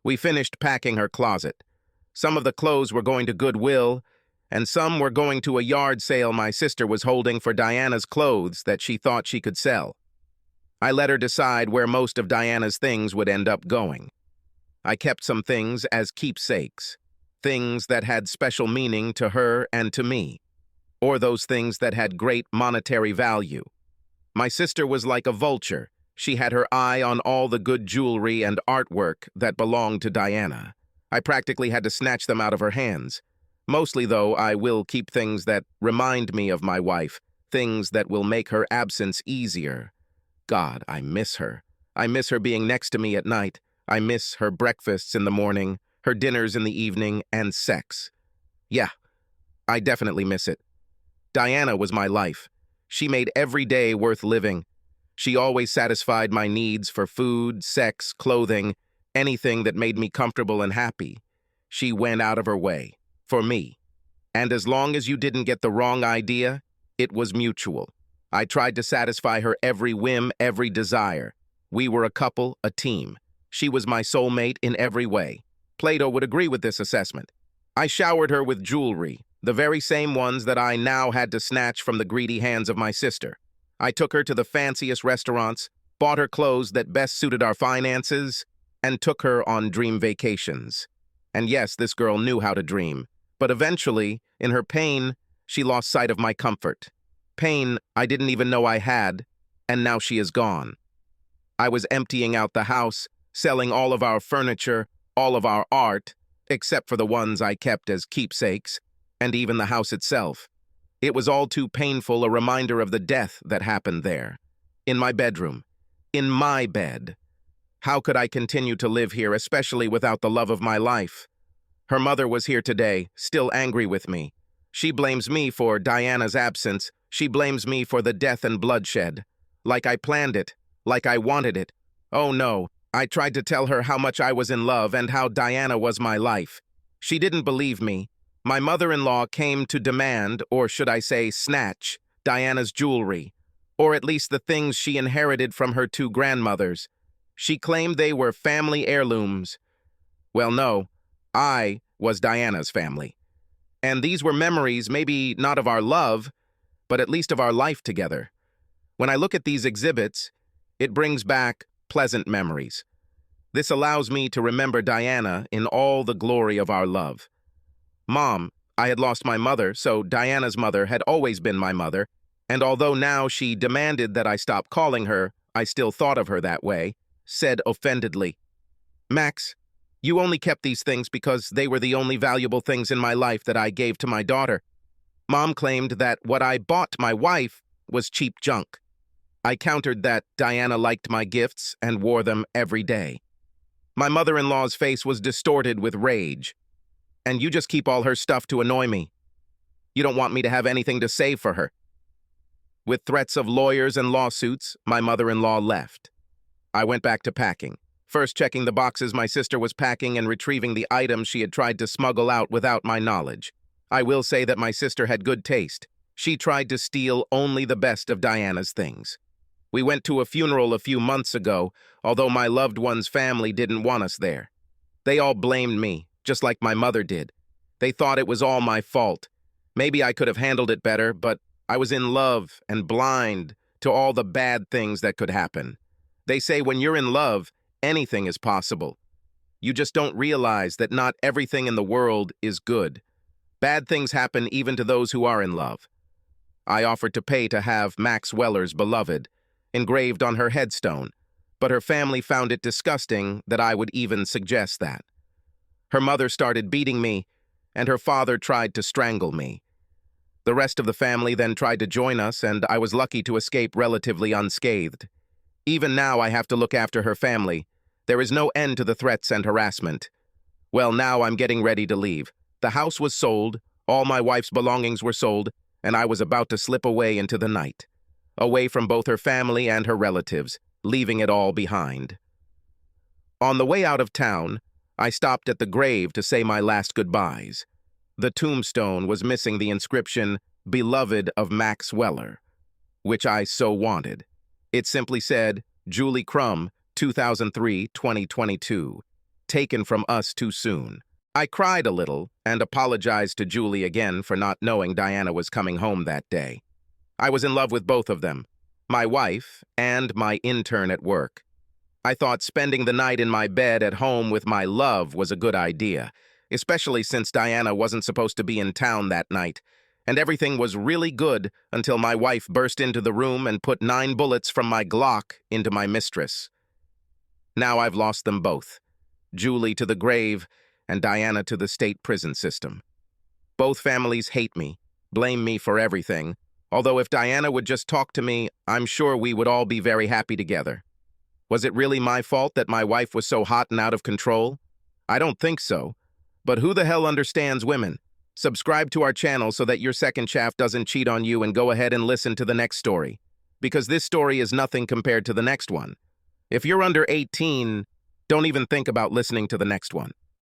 We finished packing her closet. Some of the clothes were going to Goodwill, and some were going to a yard sale my sister was holding for Diana's clothes that she thought she could sell. I let her decide where most of Diana's things would end up going. I kept some things as keepsakes, things that had special meaning to her and to me, or those things that had great monetary value. My sister was like a vulture. She had her eye on all the good jewelry and artwork that belonged to Diana. I practically had to snatch them out of her hands. Mostly, though, I will keep things that remind me of my wife, things that will make her absence easier. God, I miss her. I miss her being next to me at night. I miss her breakfasts in the morning, her dinners in the evening, and sex. Yeah, I definitely miss it. Diana was my life. She made every day worth living. She always satisfied my needs for food, sex, clothing, anything that made me comfortable and happy. She went out of her way. For me. And as long as you didn't get the wrong idea, it was mutual. I tried to satisfy her every whim, every desire. We were a couple, a team. She was my soulmate in every way. Plato would agree with this assessment. I showered her with jewelry, the very same ones that I now had to snatch from the greedy hands of my sister. I took her to the fanciest restaurants, bought her clothes that best suited our finances, and took her on dream vacations. And yes, this girl knew how to dream. But eventually, in her pain, she lost sight of my comfort. Pain I didn't even know I had, and now she is gone. I was emptying out the house, selling all of our furniture, all of our art, except for the ones I kept as keepsakes, and even the house itself. It was all too painful, a reminder of the death that happened there. In my bedroom. In my bed. How could I continue to live here, especially without the love of my life? Her mother was here today, still angry with me. She blames me for Diana's absence. She blames me for the death and bloodshed. Like I planned it, like I wanted it. Oh no, I tried to tell her how much I was in love and how Diana was my life. She didn't believe me. My mother-in-law came to demand, or should I say snatch, Diana's jewelry, or at least the things she inherited from her two grandmothers. She claimed they were family heirlooms. Well, no. I was Diana's family. And these were memories, maybe not of our love, but at least of our life together. When I look at these exhibits, it brings back pleasant memories. This allows me to remember Diana in all the glory of our love. Mom, I had lost my mother, so Diana's mother had always been my mother, and although now she demanded that I stop calling her, I still thought of her that way, said offendedly, "Max, you only kept these things because they were the only valuable things in my life that I gave to my daughter." Mom claimed that what I bought my wife was cheap junk. I countered that Diana liked my gifts and wore them every day. My mother-in-law's face was distorted with rage. "And you just keep all her stuff to annoy me. You don't want me to have anything to save for her." With threats of lawyers and lawsuits, my mother-in-law left. I went back to packing. First checking the boxes my sister was packing and retrieving the items she had tried to smuggle out without my knowledge. I will say that my sister had good taste. She tried to steal only the best of Diana's things. We went to a funeral a few months ago, although my loved one's family didn't want us there. They all blamed me, just like my mother did. They thought it was all my fault. Maybe I could have handled it better, but I was in love and blind to all the bad things that could happen. They say when you're in love, anything is possible. You just don't realize that not everything in the world is good. Bad things happen even to those who are in love. I offered to pay to have Max Weller's beloved engraved on her headstone, but her family found it disgusting that I would even suggest that. Her mother started beating me, and her father tried to strangle me. The rest of the family then tried to join us, and I was lucky to escape relatively unscathed. Even now I have to look after her family. There is no end to the threats and harassment. Well, now I'm getting ready to leave. The house was sold, all my wife's belongings were sold, and I was about to slip away into the night, away from both her family and her relatives, leaving it all behind. On the way out of town, I stopped at the grave to say my last goodbyes. The tombstone was missing the inscription, "Beloved of Max Weller," which I so wanted. It simply said, "Julie Crum, 2003-2022. taken from us too soon. I cried a little and apologized to Julie again for not knowing Diana was coming home that day. I was in love with both of them, my wife and my intern at work. I thought spending the night in my bed at home with my love was a good idea, especially since Diana wasn't supposed to be in town that night, and everything was really good until my wife burst into the room and put 9 bullets from my Glock into my mistress. Now I've lost them both, Julie to the grave and Diana to the state prison system. Both families hate me, blame me for everything, although if Diana would just talk to me, I'm sure we would all be very happy together. Was it really my fault that my wife was so hot and out of control? I don't think so. But who the hell understands women? Subscribe to our channel so that your second shaft doesn't cheat on you, and go ahead and listen to the next story, because this story is nothing compared to the next one. If you're under 18, don't even think about listening to the next one.